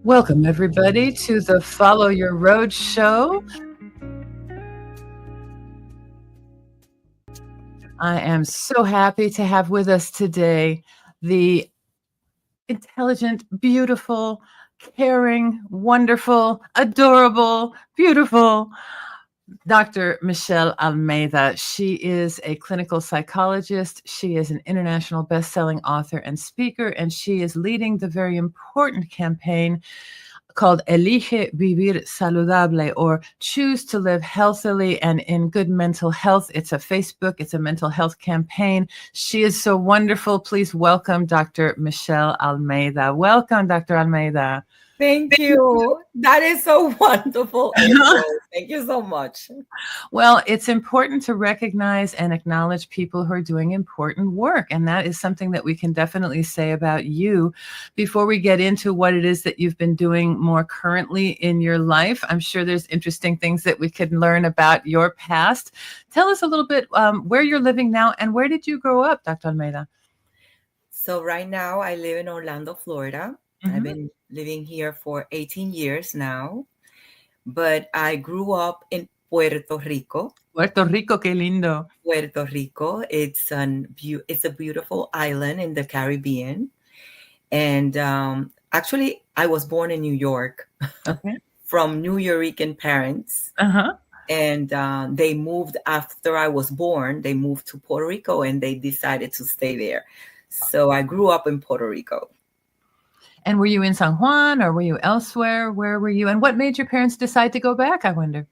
Welcome, everybody, to the Follow Your Road show. I am so happy to have with us today the intelligent, beautiful, caring, wonderful, adorable, beautiful Dr. Michelle Almeida. She is a clinical psychologist. She is an international best-selling author and speaker, and she is leading the very important campaign called Elige Vivir Saludable, or Choose to Live Healthily and in Good Mental Health. It's a Facebook, it's a mental health campaign. She is so wonderful. Please welcome Dr. Michelle Almeida. Welcome, Dr. Almeida. Thank you. That is so wonderful intro. Thank you so much. Well, it's important to recognize and acknowledge people who are doing important work. And that is something that we can definitely say about you. Before we get into what it is that you've been doing more currently in your life, I'm sure there's interesting things that we could learn about your past. Tell us a little bit where you're living now and where did you grow up, Dr. Almeida? So right now I live in Orlando, Florida. I've been living here for 18 years now, but I grew up in Puerto Rico. Puerto Rico, qué lindo. Puerto Rico, it's a beautiful island in the Caribbean. And actually, I was born in New York from New Yorican parents. And they moved after I was born. They moved to Puerto Rico and they decided to stay there. So I grew up in Puerto Rico. And were you in San Juan or were you elsewhere? Where were you? And what made your parents decide to go back, I wonder?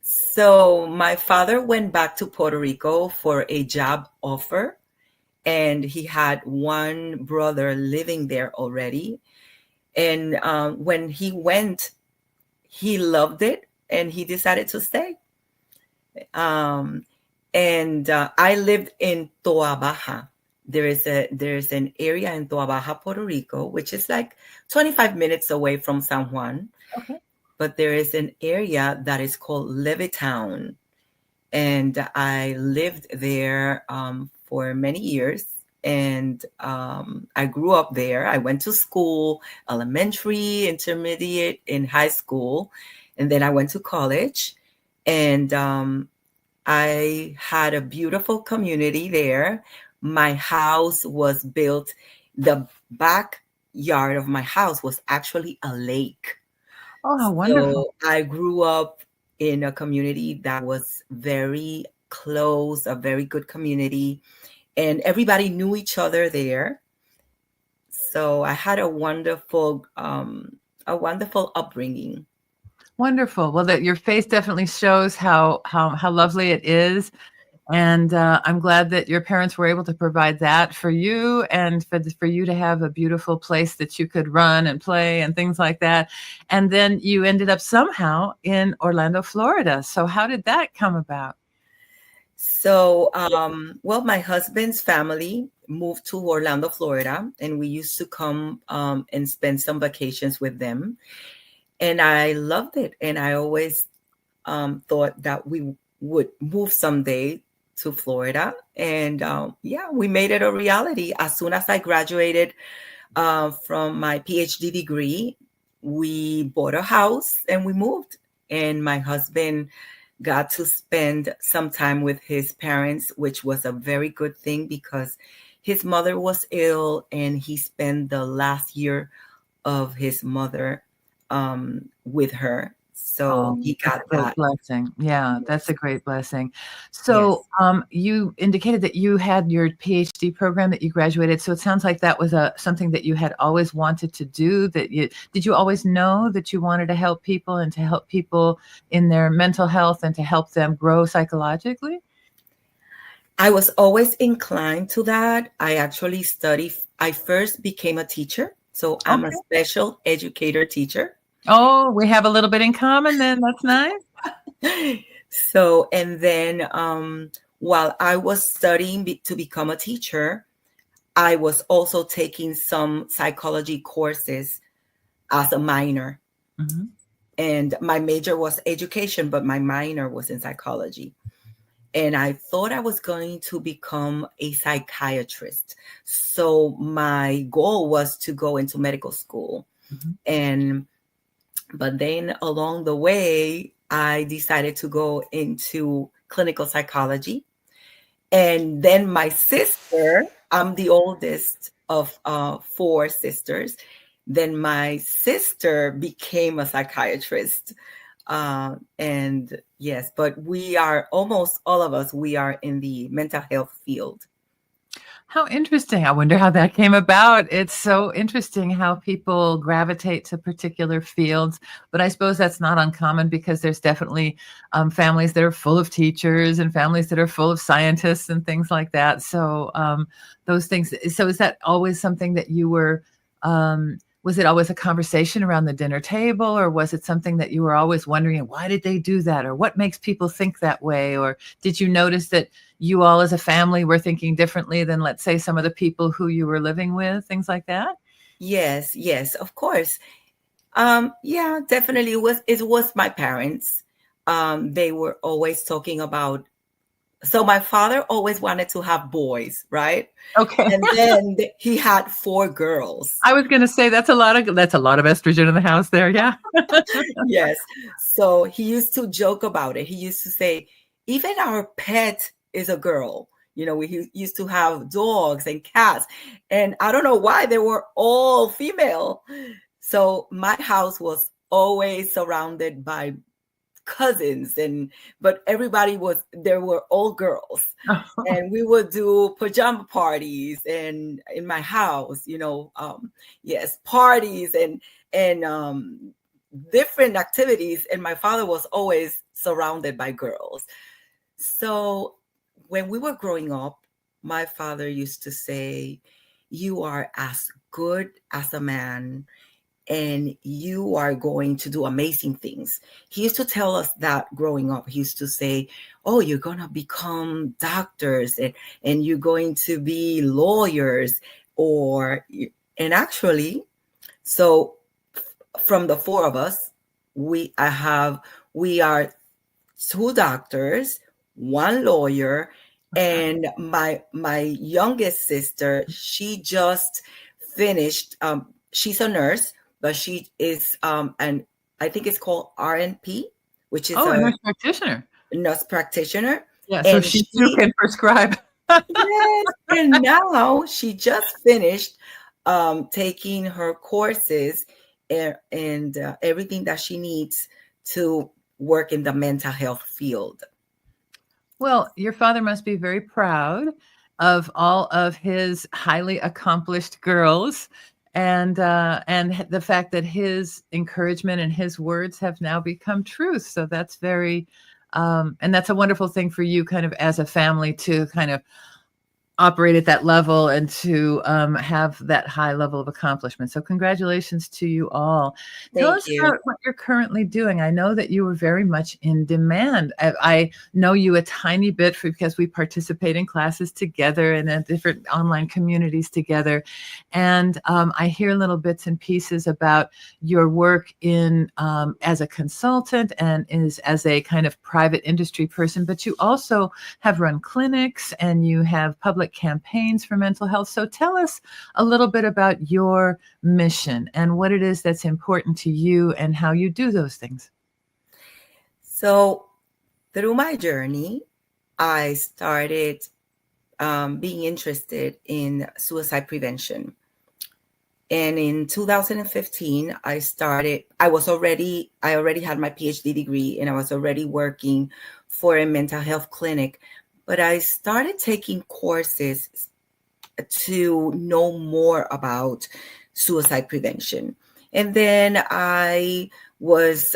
So my father went back to Puerto Rico for a job offer. And he had one brother living there already. And when he went, he loved it and he decided to stay. And I lived in Toa Baja. There's an area in Toa Baja, Puerto Rico, which is like 25 minutes away from San Juan. Okay. But there is an area that is called Levittown. And I lived there for many years. And I grew up there. I went to school, elementary, intermediate, in high school. And then I went to college. And I had a beautiful community there. My house was built, the backyard of my house was actually a lake. Oh, how wonderful. So I grew up in a community that was very close, a very good community, and everybody knew each other there. So I had a wonderful upbringing. Wonderful. Well, that your face definitely shows how lovely it is. And I'm glad that your parents were able to provide that for you and for you to have a beautiful place that you could run and play and things like that. And then you ended up somehow in Orlando, Florida. So how did that come about? So, well, my husband's family moved to Orlando, Florida, and we used to come and spend some vacations with them. And I loved it. And I always thought that we would move someday to Florida. And we made it a reality. As soon as I graduated from my PhD degree, we bought a house and we moved. And my husband got to spend some time with his parents, which was a very good thing because his mother was ill and he spent the last year of his mother with her. So he got that blessing. Yeah, that's a great blessing. So you indicated that you had your PhD program that you graduated. So it sounds like that was something that you had always wanted to do. Did you always know that you wanted to help people and to help people in their mental health and to help them grow psychologically? I was always inclined to that. I first became a teacher. So I'm a special educator teacher. Oh, we have a little bit in common then. That's nice. So, and then while I was studying to become a teacher, I was also taking some psychology courses as a minor. Mm-hmm. And my major was education, but my minor was in psychology. And I thought I was going to become a psychiatrist. So my goal was to go into medical school. Mhm. And but then along the way, I decided to go into clinical psychology. And then my sister, I'm the oldest of four sisters. Then my sister became a psychiatrist. And yes, but we are almost all of us, we are in the mental health field. How interesting. I wonder how that came about. It's so interesting how people gravitate to particular fields, but I suppose that's not uncommon because there's definitely families that are full of teachers and families that are full of scientists and things like that. So those things. So is that always something that you were? Was it always a conversation around the dinner table, or was it something that you were always wondering, why did they do that, or what makes people think that way, or did you notice that you all as a family were thinking differently than, let's say, some of the people who you were living with, things like that? Yes, yes, of course. Yeah, definitely. It was my parents. They were always talking about. So my father always wanted to have boys, right? Okay. And then he had four girls. I was going to say that's a lot of estrogen in the house there. Yeah. Yes. So he used to joke about it. He used to say, even our pet is a girl. We used to have dogs and cats. And I don't know why they were all female. So my house was always surrounded by cousins, but there were all girls. And we would do pajama parties and in my house, yes, parties and different activities. And my father was always surrounded by girls. So when we were growing up, my father used to say, you are as good as a man and you are going to do amazing things. He used to tell us that growing up. He used to say, oh, you're going to become doctors and you're going to be lawyers and actually, so from the four of us, we are two doctors, one lawyer, and my youngest sister, she just finished. She's a nurse, but she is and I think it's called RNP, which is Oh, a a nurse practitioner. nurse practitioner, Yeah. So and she too can prescribe. yes, and now she just finished taking her courses and everything that she needs to work in the mental health field. Well, your father must be very proud of all of his highly accomplished girls, and the fact that his encouragement and his words have now become truth. So that's very, and that's a wonderful thing for you, kind of as a family, to kind of operate at that level and to have that high level of accomplishment. So congratulations to you all. Tell Thank us you. about what you're currently doing. I know that you were very much in demand. I know you a tiny bit because we participate in classes together and in different online communities together. And I hear little bits and pieces about your work in as a consultant and as a kind of private industry person, but you also have run clinics and you have public campaigns for mental health. So tell us a little bit about your mission and what it is that's important to you and how you do those things. So through my journey, I started being interested in suicide prevention. And in 2015, I already had my PhD degree and I was already working for a mental health clinic, but I started taking courses to know more about suicide prevention. And then I was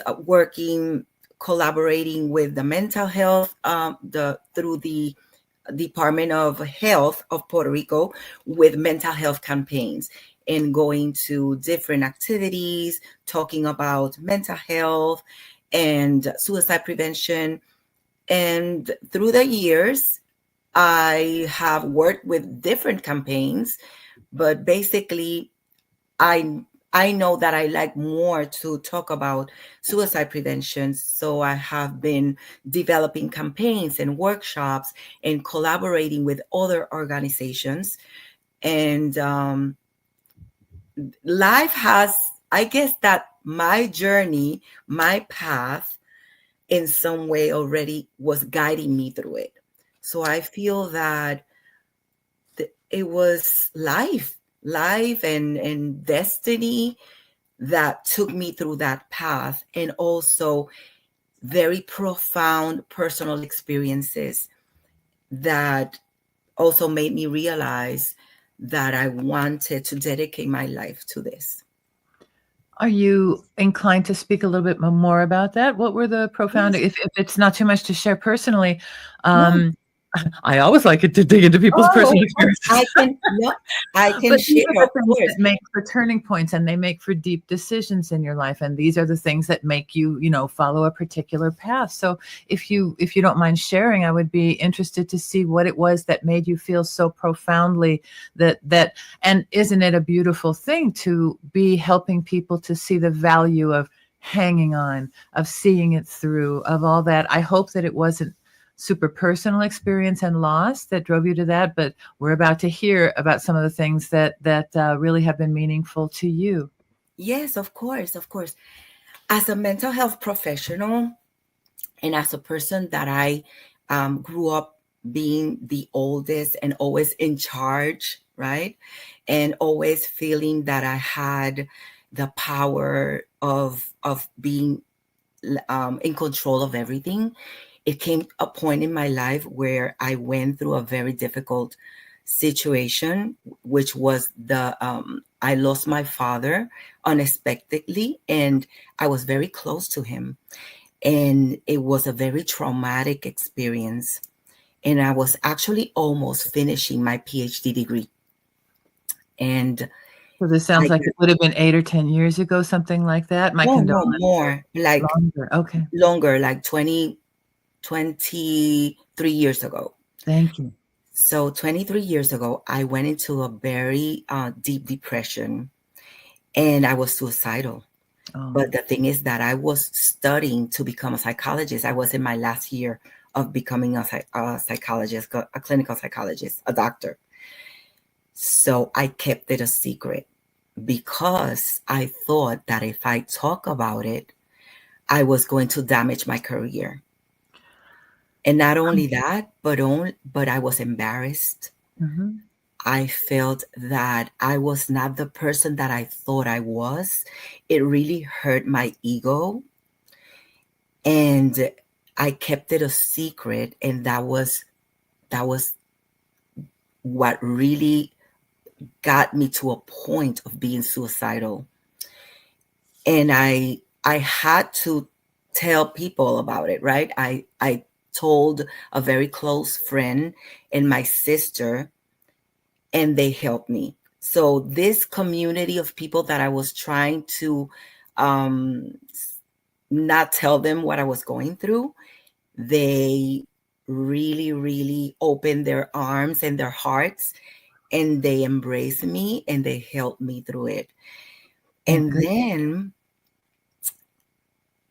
collaborating with the mental health, through the Department of Health of Puerto Rico with mental health campaigns and going to different activities, talking about mental health and suicide prevention. And through the years, I have worked with different campaigns, but basically, I know that I like more to talk about suicide prevention. So I have been developing campaigns and workshops and collaborating with other organizations. And life has I guess that my journey, my path, in some way already was guiding me through it. So I feel that it was life and destiny that took me through that path, and also very profound personal experiences that also made me realize that I wanted to dedicate my life to this. Are you inclined to speak a little bit more about that? What were the profound, Yes. if it's not too much to share personally, No. I always like it to dig into people's Oh, personal of course. experiences. I can But these share, are of the things course. that make for turning points, and they make for deep decisions in your life, and these are the things that make you, follow a particular path. So if you don't mind sharing, I would be interested to see what it was that made you feel so profoundly that and isn't it a beautiful thing to be helping people to see the value of hanging on, of seeing it through, of all that. I hope that it wasn't super personal experience and loss that drove you to that, but we're about to hear about some of the things that really have been meaningful to you. Yes, of course, of course. As a mental health professional and as a person that I grew up being the oldest and always in charge, right? And always feeling that I had the power of being in control of everything. It came a point in my life where I went through a very difficult situation, which was I lost my father unexpectedly, and I was very close to him. And it was a very traumatic experience. And I was actually almost finishing my PhD degree. And So this sounds I, like it would have been 8 or 10 years ago, something like that. My no, condolences. more like Longer. Okay. longer, like 23 years ago. Thank you. So 23 years ago, I went into a very deep depression, and I was suicidal. Oh, But the thing is that I was studying to become a psychologist. I was in my last year of becoming a psychologist, a clinical psychologist, a doctor. So I kept it a secret because I thought that if I talk about it, I was going to damage my career. And not only that, but I was embarrassed. mhm. I felt that I was not the person that I thought I was. It really hurt my ego. And I kept it a secret. And that was what really got me to a point of being suicidal. And I had to tell people about it, right? I told a very close friend and my sister, and they helped me. So this community of people that I was trying to um, not tell them what I was going through, they really, really opened their arms and their hearts, and they embraced me and they helped me through it. Oh, And good. then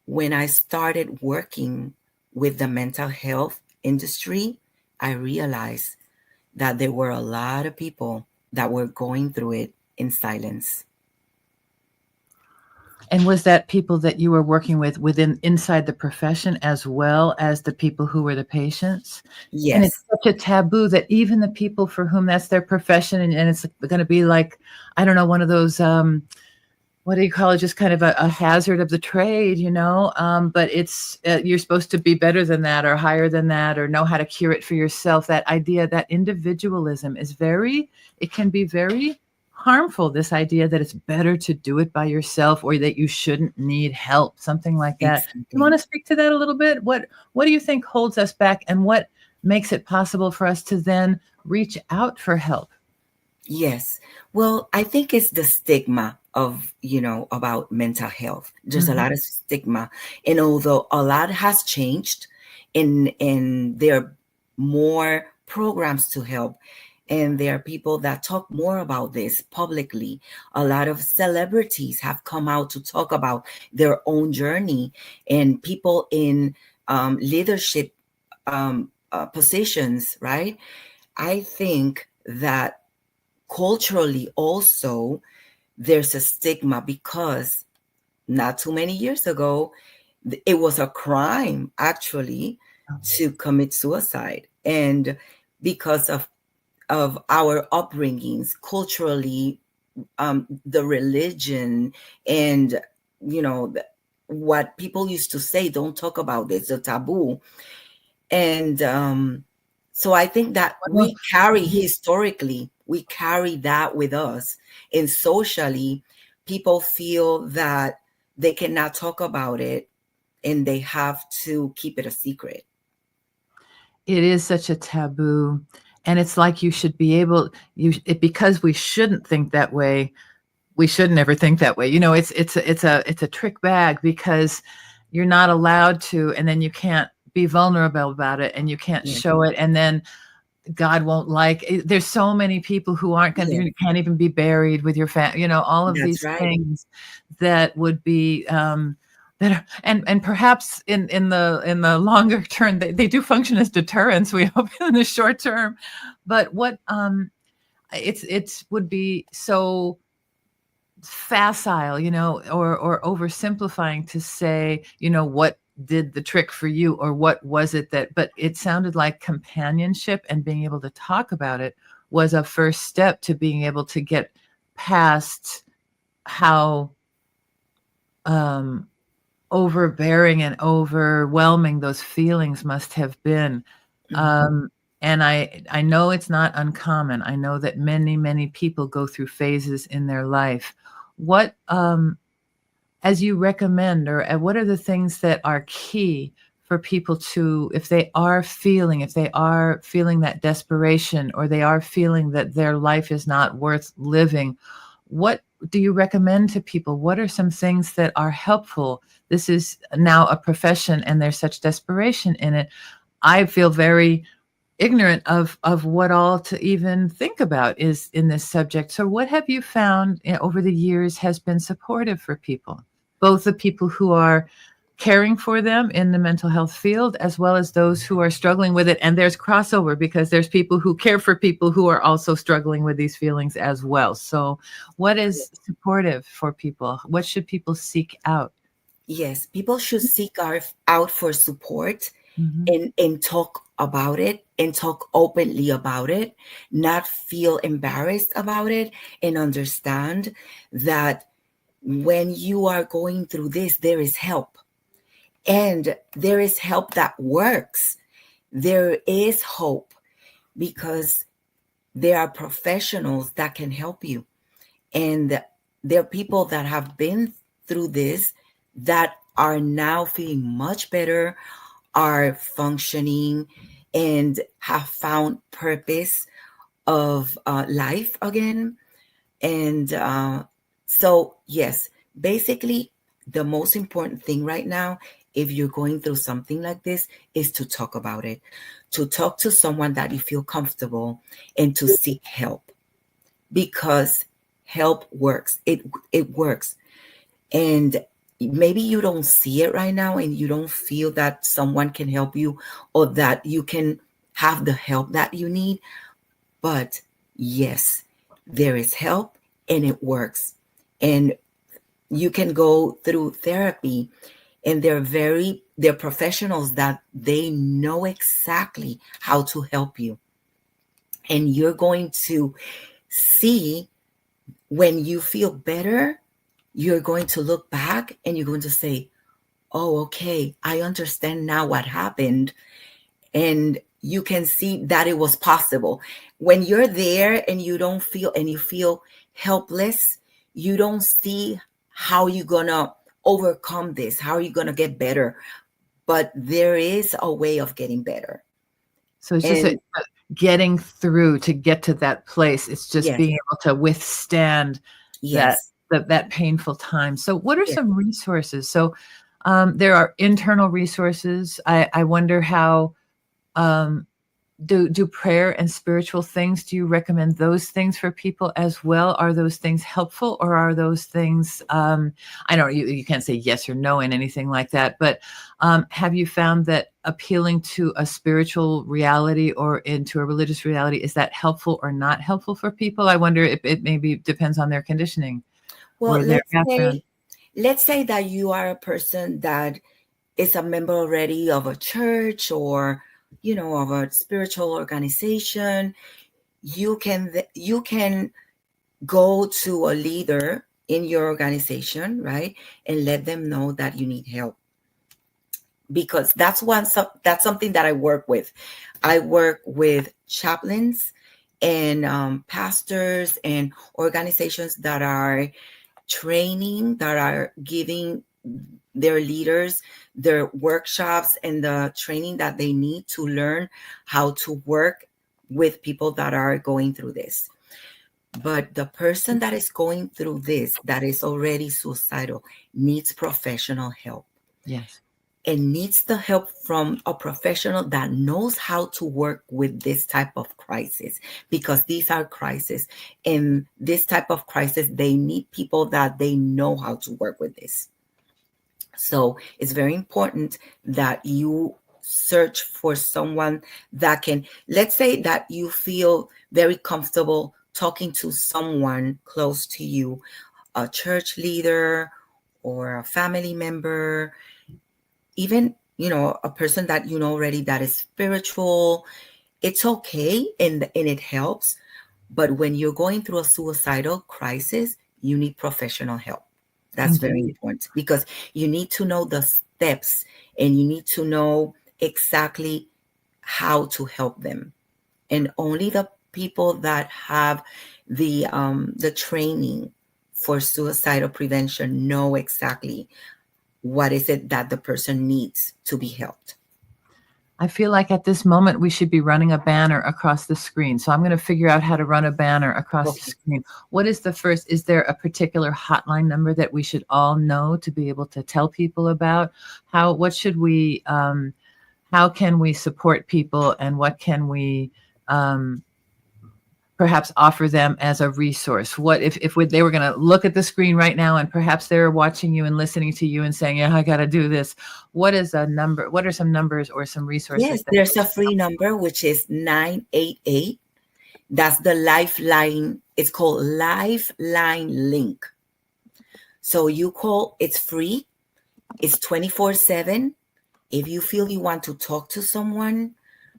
when I started working with the mental health industry, I realized that there were a lot of people that were going through it in silence. And was that people that you were working with inside the profession as well as the people who were the patients? And it's Yes, such a taboo that even the people for whom that's their profession, and it's going to be like, I don't know, one of those, what do you call it? Just kind of a hazard of the trade, but it's, you're supposed to be better than that or higher than that or know how to cure it for yourself. That idea, that individualism it can be very harmful. This idea that it's better to do it by yourself or that you shouldn't need help, something like that. You want exactly. to speak to that a little bit? What do you think holds us back, and what makes it possible for us to then reach out for help? Yes. Well, I think it's the stigma of, about mental health. There's a Mhm. lot of stigma. And although a lot has changed and there are more programs to help, and there are people that talk more about this publicly. A lot of celebrities have come out to talk about their own journey, and people in leadership positions, right? I think that culturally also there's a stigma because not too many years ago, it was a crime actually to commit suicide. And because of our upbringings culturally, the religion, and what people used to say, don't talk about this, a taboo. And so I think that we carry historically, we carry that with us. And socially, people feel that they cannot talk about it and they have to keep it a secret. It is such a taboo, and it's like you should be able, because we shouldn't think that way. We shouldn't ever think that way. It's a trick bag, because you're not allowed to, and then you can't be vulnerable about it, and you can't Yeah. show it, and then God won't like it. There's so many people who aren't going to, Yeah. you can't even be buried with your family, all of That's these right. things that would be, that are, and perhaps in the longer term, they do function as deterrents, we hope, in the short term. But what, it would be so facile, or oversimplifying to say, what did the trick for you, or what was it that, but it sounded like companionship and being able to talk about it was a first step to being able to get past how overbearing and overwhelming those feelings must have been. Mhm. And I know it's not uncommon. I know that many, many people go through phases in their life. What, as you recommend, or what are the things that are key for people to, if they are feeling that desperation, or they are feeling that their life is not worth living, what do you recommend to people? What are some things that are helpful? This is now a profession, and there's such desperation in it. I feel very ignorant of what all to even think about is in this subject. So what have you found, over the years, has been supportive for people, both the people who are caring for them in the mental health field, as well as those who are struggling with it? And there's crossover, because there's people who care for people who are also struggling with these feelings as well. So what is supportive for people? What should people seek out? Yes, people should seek out for support, Mhm. and talk about it, and talk openly about it, not feel embarrassed about it, and understand that when you are going through this, there is help, and there is help that works. There is hope, because there are professionals that can help you, and there are people that have been through this that are now feeling much better, are functioning, and have found purpose of life again. And so, yes, basically, the most important thing right now, if you're going through something like this, is to talk about it, to talk to someone that you feel comfortable, and to seek help, because help works. It works. And maybe you don't see it right now, and you don't feel that someone can help you, or that you can have the help that you need. But yes, there is help, and it works. And you can go through therapy, and they're professionals that they know exactly how to help you. And you're going to see, when you feel better, you're going to look back and you're going to say, oh, okay, I understand now what happened. And you can see that it was possible. When you're there and you don't feel, and you feel helpless, you don't see how you're going to overcome this, how are you going to get better. But there is a way of getting better. So it's just And getting through to get to that place. It's just yes, being able to withstand that yes, that painful time. So what are yes. some resources? So there are internal resources. I wonder how, um, do prayer and spiritual things, do you recommend those things for people as well? Are those things helpful, or are those things, I don't, you can't say yes or no in anything like that, but have you found that appealing to a spiritual reality or into a religious reality, is that helpful or not helpful for people? I wonder if it maybe depends on their conditioning. Well, or their background. let's say that you are a person that is a member already of a church or, of a spiritual organization. You can go to a leader in your organization, right, and let them know that you need help, because that's something that I work with. I work with chaplains and pastors and organizations that are training, that are giving their leaders their workshops and the training that they need to learn how to work with people that are going through this. But the person that is going through this, that is already suicidal, needs professional help, Yes. and needs the help from a professional that knows how to work with this type of crisis, because these are crises, and this type of crisis, they need people that they know how to work with this. So it's very important that you search for someone that can, let's say that you feel very comfortable talking to someone close to you, a church leader or a family member, even, a person that you know already that is spiritual. It's okay, and it helps. But when you're going through a suicidal crisis, you need professional help. That's very Indeed. important, because you need to know the steps, and you need to know exactly how to help them. And only the people that have the training for suicidal prevention know exactly what is it that the person needs to be helped. I feel like at this moment we should be running a banner across the screen. So I'm going to figure out how to run a banner across the Okay. screen. What is the first? Is there a particular hotline number that we should all know to be able to tell people about? What should we, how can we support people, and what can we perhaps offer them as a resource? What if they were going to look at the screen right now, and perhaps they're watching you and listening to you and saying, yeah, I got to do this. What is a number? What are some numbers or some resources Yes, that there's a free number, which is 988. That's the Lifeline. It's called Lifeline Link. So you call, it's free. It's 24/7. If you feel you want to talk to someone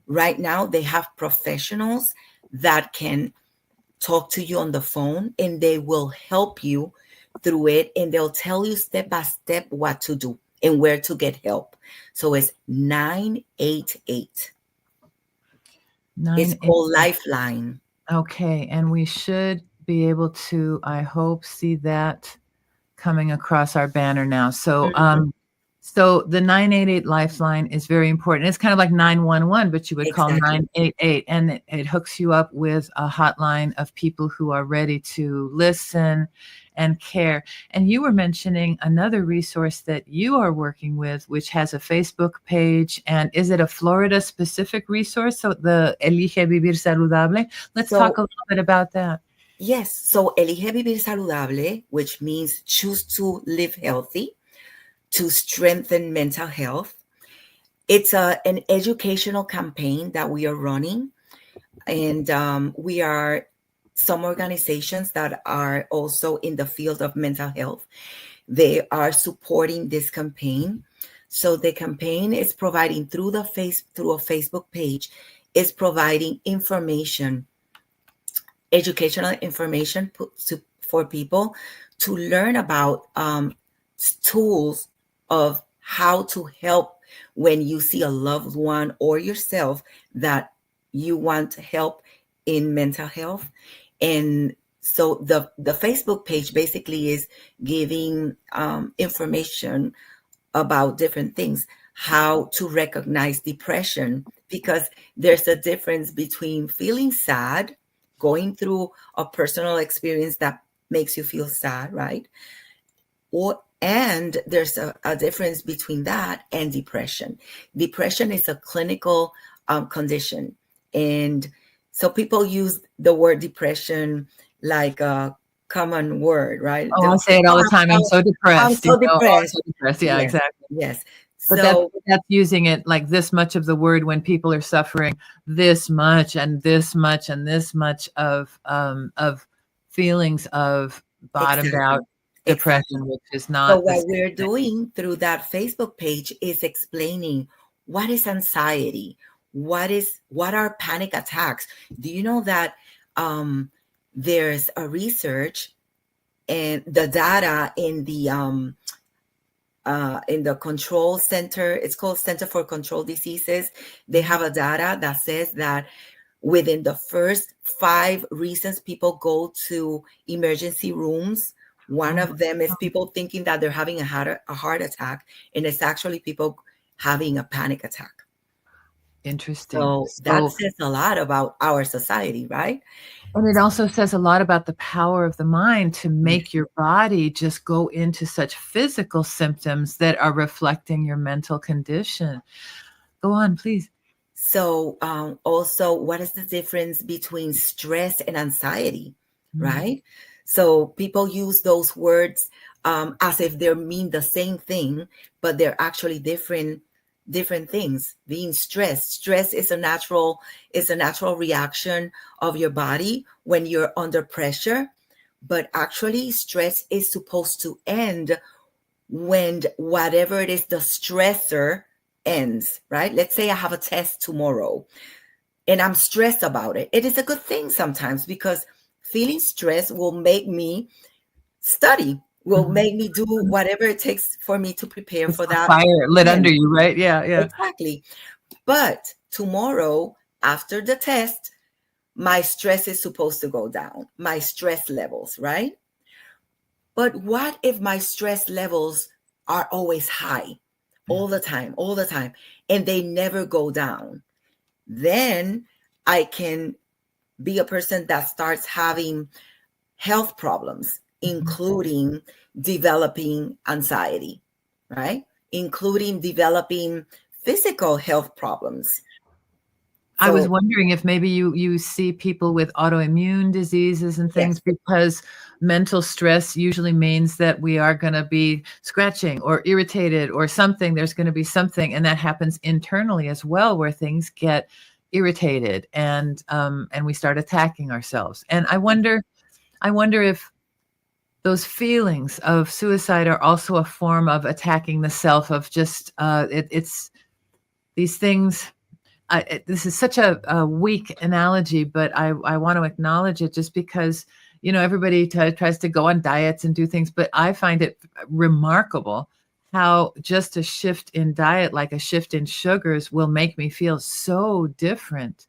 right now, they have professionals that can talk to you on the phone, and they will help you through it, and they'll tell you step by step what to do and where to get help. So it's 988. It's called 988? Lifeline. Okay, and we should be able to, I hope, see that coming across our banner now. So, Mhm. so the 988 lifeline is very important. It's kind of like 911, but you would call Exactly. 988, and it hooks you up with a hotline of people who are ready to listen and care. And you were mentioning another resource that you are working with, which has a Facebook page. And is it a Florida specific resource? So the Elige Vivir Saludable. Let's talk So a little bit about that. yes, so Elige Vivir Saludable, which means choose to live healthy, to strengthen mental health. It's an educational campaign that we are running, and we are some organizations that are also in the field of mental health. They are supporting this campaign. So the campaign is providing through a Facebook page, is providing information, educational information for people to learn about tools of how to help when you see a loved one or yourself that you want help in mental health. And so the Facebook page basically is giving information about different things, how to recognize depression, because there's a difference between feeling sad, going through a personal experience that makes you feel sad, right? And there's a difference between that and depression. Depression is a clinical condition. And so people use the word depression like a common word, right? Oh, I say it all the time. I'm so I'm depressed. so Oh, I'm depressed. so depressed. Yeah, Yes, exactly. yes. But that's So that's using it like this much of the word when people are suffering this much and this much and this much of feelings of bottomed out exactly. depression, Exactly. which is So not the what same we're thing. doing through that Facebook page is explaining what is anxiety, what are panic attacks. Do you know that there's a research and the data in the control center, it's called Center for Control Diseases. They have a data that says that within the first 5 reasons people go to emergency rooms, one Oh, of them is people thinking that they're having a heart attack, and it's actually people having a panic attack. interesting. So that So, says a lot about our society, right? and it also says a lot about the power of the mind to make your body just go into such physical symptoms that are reflecting your mental condition. Go on, please. So, also, what is the difference between stress and anxiety, right? So, people use those words as if they mean the same thing, but they're actually different things. Being stress is a natural reaction of your body when you're under pressure, but actually, stress is supposed to end when whatever it is the stressor ends, right? Let's say I have a test tomorrow and I'm stressed about it. It is a good thing sometimes because feeling stressed will make me study, will make me do whatever it takes for me to prepare It's for a that. fire lit And under you, right? Yeah, yeah. exactly. But tomorrow, after the test, my stress is supposed to go down, my stress levels, right? But what if my stress levels are always high, all the time, and they never go down? Then I can be a person that starts having health problems, including developing anxiety, right? Including developing physical health problems. I was So, wondering if maybe you see people with autoimmune diseases and things yes, because mental stress usually means that we are gonna be scratching or irritated or something. There's gonna be something, and that happens internally as well, where things get irritated and we start attacking ourselves. And I wonder if those feelings of suicide are also a form of attacking the self of just, it's these things. This is such a weak analogy, but I want to acknowledge it just because, everybody tries to go on diets and do things, but I find it remarkable how just a shift in diet, like a shift in sugars, will make me feel so different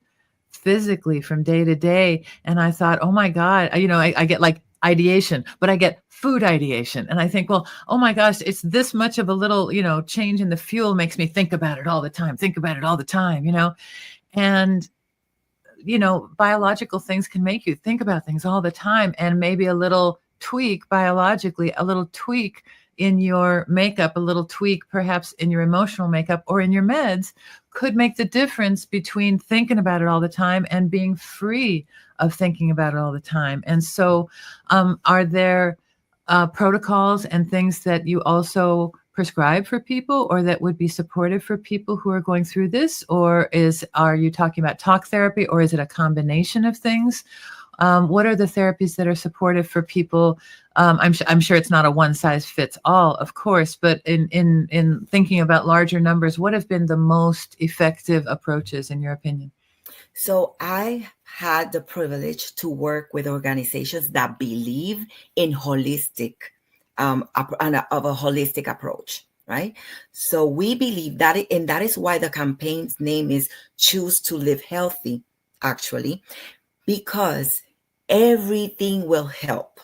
physically from day to day. And I thought, oh my God, I get like ideation, but I get food ideation. And I think, well, oh my gosh, it's this much of a little, change in the fuel makes me think about it all the time, think about it all the time. And, biological things can make you think about things all the time. And maybe a little tweak biologically, a little tweak in your makeup, a little tweak perhaps in your emotional makeup or in your meds could make the difference between thinking about it all the time and being free of thinking about it all the time. And so, are there protocols and things that you also prescribe for people or that would be supportive for people who are going through this? Or are you talking about talk therapy, or is it a combination of things? What are the therapies that are supportive for people? I'm sure it's not a one size fits all, of course, but in thinking about larger numbers, what have been the most effective approaches in your opinion? so I had the privilege to work with organizations that believe in holistic, of a holistic approach, right? So we believe that, and that is why the campaign's name is Choose to Live Healthy, actually, because everything will help.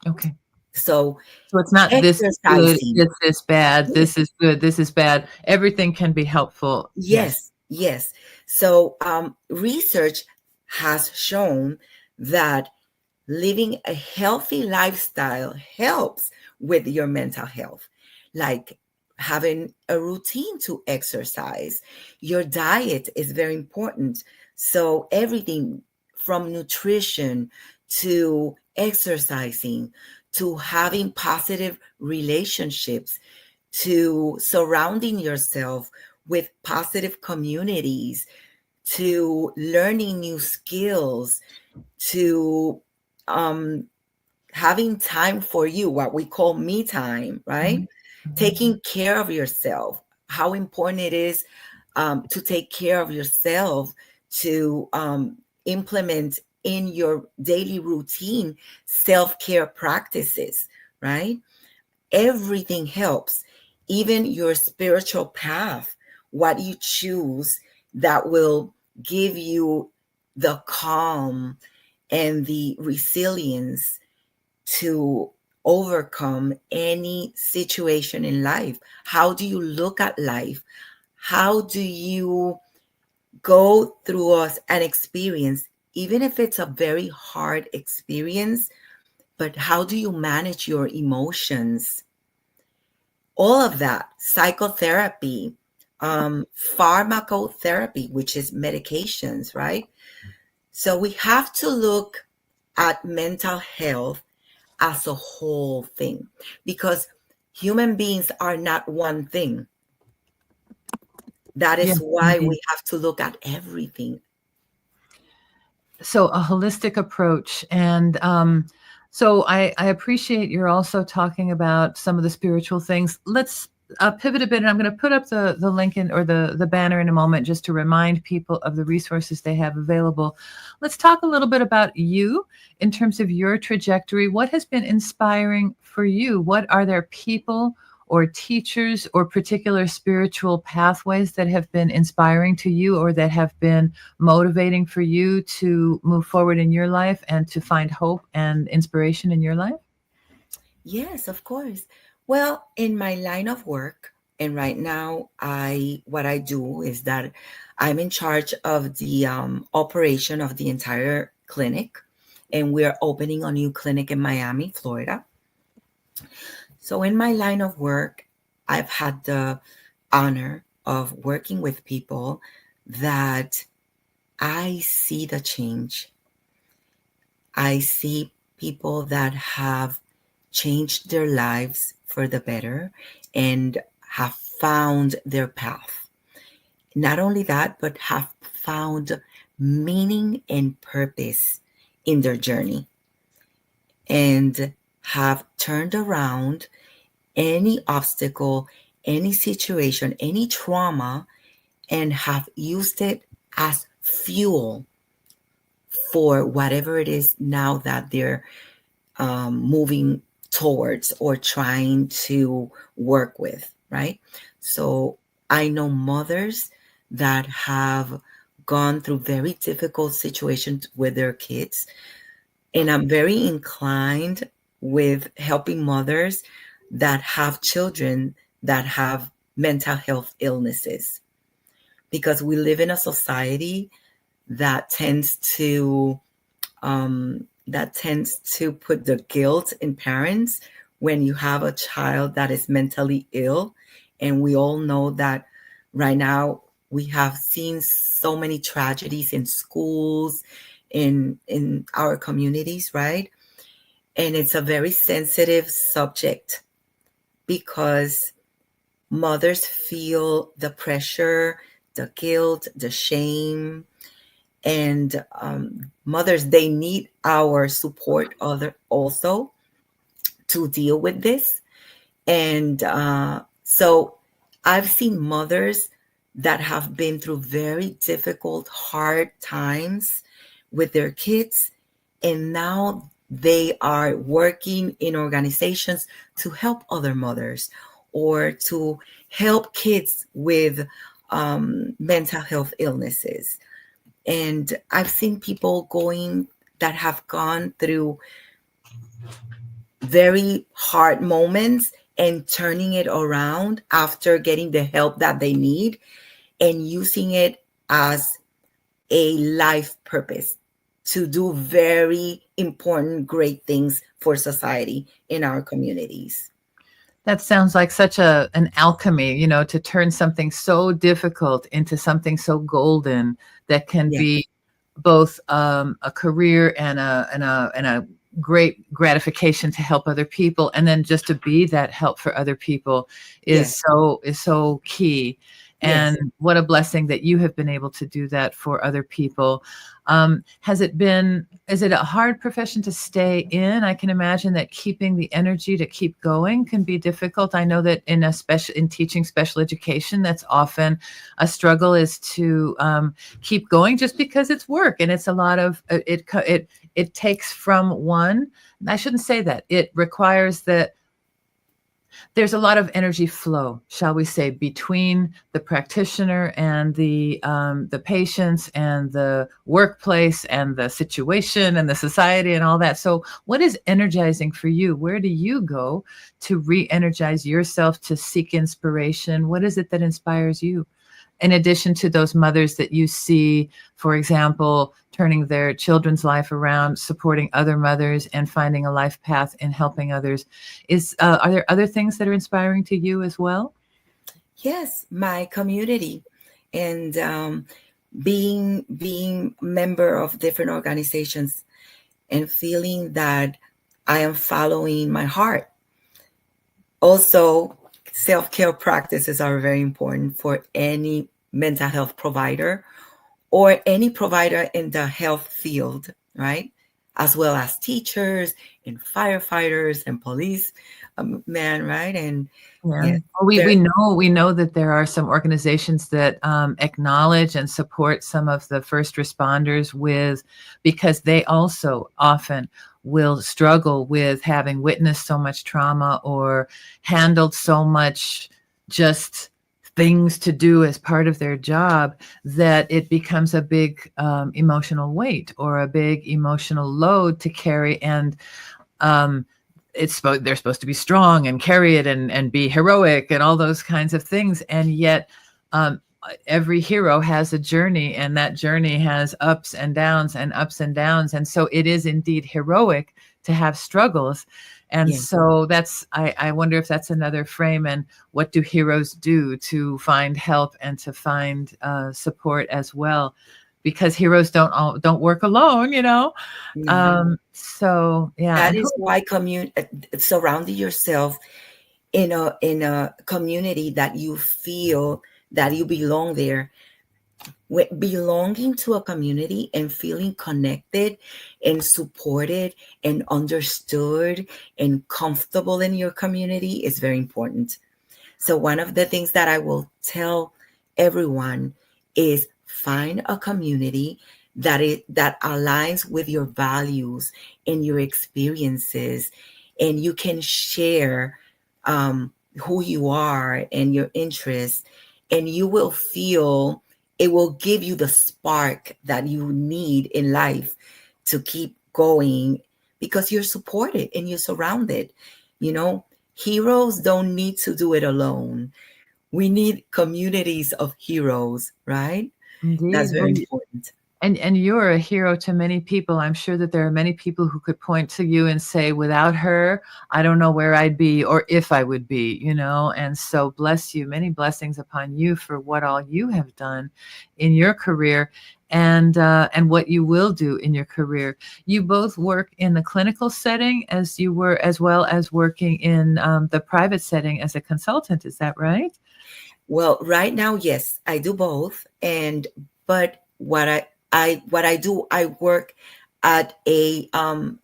Okay. So So it's not this is good, exercising, this is bad, yes, this is good, this is bad. Everything can be helpful. Yes. yes, yes. So research has shown that living a healthy lifestyle helps with your mental health, like having a routine to exercise. Your diet is very important. So, everything from nutrition to exercising to having positive relationships to surrounding yourself with positive communities to learning new skills to um, having time for you, what we call me time, right? Mhm. Mhm. Taking care of yourself, how important it is to take care of yourself, to implement in your daily routine self-care practices, right? Everything helps, even your spiritual path, what you choose that will give you the calm and the resilience to overcome any situation in life. How do you look at life? How do you go through an experience, even if it's a very hard experience, but how do you manage your emotions? All of that, psychotherapy, pharmacotherapy, which is medications, right? So we have to look at mental health as a whole thing, because human beings are not one thing. That Yeah, is why indeed. we have to look at everything. So a holistic approach. And so I appreciate you're also talking about some of the spiritual things. Let's pivot a bit, and I'm going to put up the link in, or the banner in a moment, just to remind people of the resources they have available. Let's talk a little bit about you in terms of your trajectory. What has been inspiring for you? What are there people or teachers or particular spiritual pathways that have been inspiring to you, or that have been motivating for you to move forward in your life and to find hope and inspiration in your life? Yes, of course. Well, in my line of work, and right now, I what I do is that I'm in charge of the operation of the entire clinic, and we're opening a new clinic in Miami, Florida. So, in my line of work, I've had the honor of working with people that I see the change. I see people that have changed their lives for the better and have found their path. Not only that, but have found meaning and purpose in their journey and have turned around any obstacle, any situation, any trauma, and have used it as fuel for whatever it is now that they're moving towards or trying to work with, right? So I know mothers that have gone through very difficult situations with their kids, and I'm very inclined with helping mothers that have children that have mental health illnesses, because we live in a society that tends to put the guilt in parents when you have a child that is mentally ill. And we all know that right now we have seen so many tragedies in schools, in our communities, right? And it's a very sensitive subject because mothers feel the pressure, the guilt, the shame, and mothers, they need our support other also to deal with this. And so I've seen mothers that have been through very difficult, hard times with their kids, and now they are working in organizations to help other mothers or to help kids with mental health illnesses. And I've seen people going that have gone through very hard moments and turning it around after getting the help that they need and using it as a life purpose to do very important, great things for society in our communities. That sounds like such an alchemy, to turn something so difficult into something so golden that can Yeah. be both a career and a great gratification to help other people, and then just to be that help for other people Yes. is so key. Yes. And what a blessing that you have been able to do that for other people. Is it a hard profession to stay in? I can imagine that keeping the energy to keep going can be difficult. I know that in teaching special education, that's often a struggle, is to keep going, just because it's work and it's a lot of it takes from one. I shouldn't say that. It requires that there's a lot of energy flow, shall we say, between the practitioner and the patients and the workplace and the situation and the society and all that. So, what is energizing for you? Where do you go to re-energize yourself, to seek inspiration? What is it that inspires you? In addition to those mothers that you see, for example, turning their children's life around, supporting other mothers, and finding a life path in helping others, are there other things that are inspiring to you as well? Yes, my community, and being member of different organizations, and feeling that I am following my heart. Also, self-care practices are very important for any mental health provider or any provider in the health field, right? As well as teachers and firefighters and police men, right? And Yeah. yes, Well, we know that there are some organizations that acknowledge and support some of the first responders, because they also often will struggle with having witnessed so much trauma or handled so much just things to do as part of their job, that it becomes a big emotional weight or a big emotional load to carry. And um, they're supposed to be strong and carry it and be heroic and all those kinds of things, and yet um, every hero has a journey, and that journey has ups and downs and ups and downs, and so it is indeed heroic to have struggles. And yes, so I wonder if that's another frame, and what do heroes do to find help and to find support as well, because heroes don't work alone. no. So yeah, That and is why surrounding yourself in a community that you feel that you belong there. Belonging to a community and feeling connected and supported and understood and comfortable in your community is very important. So one of the things that I will tell everyone is find a community that aligns with your values and your experiences, and you can share who you are and your interests, and you will feel it will give you the spark that you need in life to keep going, because you're supported and you're surrounded. You know, heroes don't need to do it alone. We need communities of heroes, right? That's indeed. very important. And you're a hero to many people. I'm sure that there are many people who could point to you and say, without her, I don't know where I'd be or if I would be. And so bless you, many blessings upon you for what all you have done in your career, and what you will do in your career. You both work in the clinical setting, as well as working in the private setting as a consultant. Is that right? Well, right now, yes, I do both. But what I do, I work at a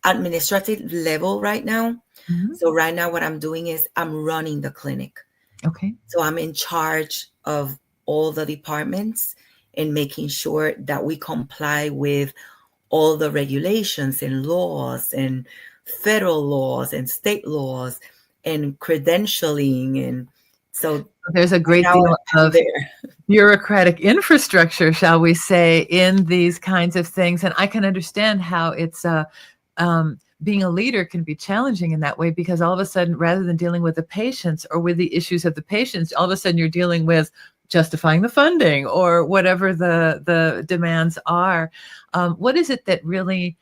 administrative level right now. Mhm. So right now what I'm doing is I'm running the clinic. Okay. So I'm in charge of all the departments and making sure that we comply with all the regulations and laws and federal laws and state laws and credentialing. And so There's a right great now deal I'm of there. bureaucratic infrastructure, shall we say, in these kinds of things. And I can understand how being a leader can be challenging in that way, because all of a sudden, rather than dealing with the patients or with the issues of the patients, all of a sudden you're dealing with justifying the funding or whatever the demands are. What is it that really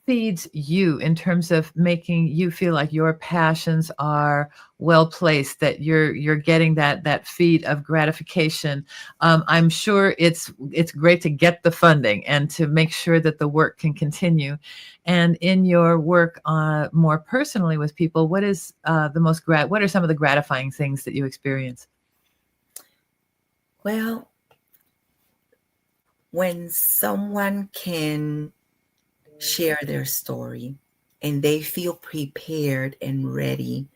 feeds you in terms of making you feel like your passions are well placed, that you're getting that feed of gratification? I'm sure it's great to get the funding and to make sure that the work can continue. And in your work more personally with people, what are some of the gratifying things that you experience? Well, when someone can share their story and they feel prepared and ready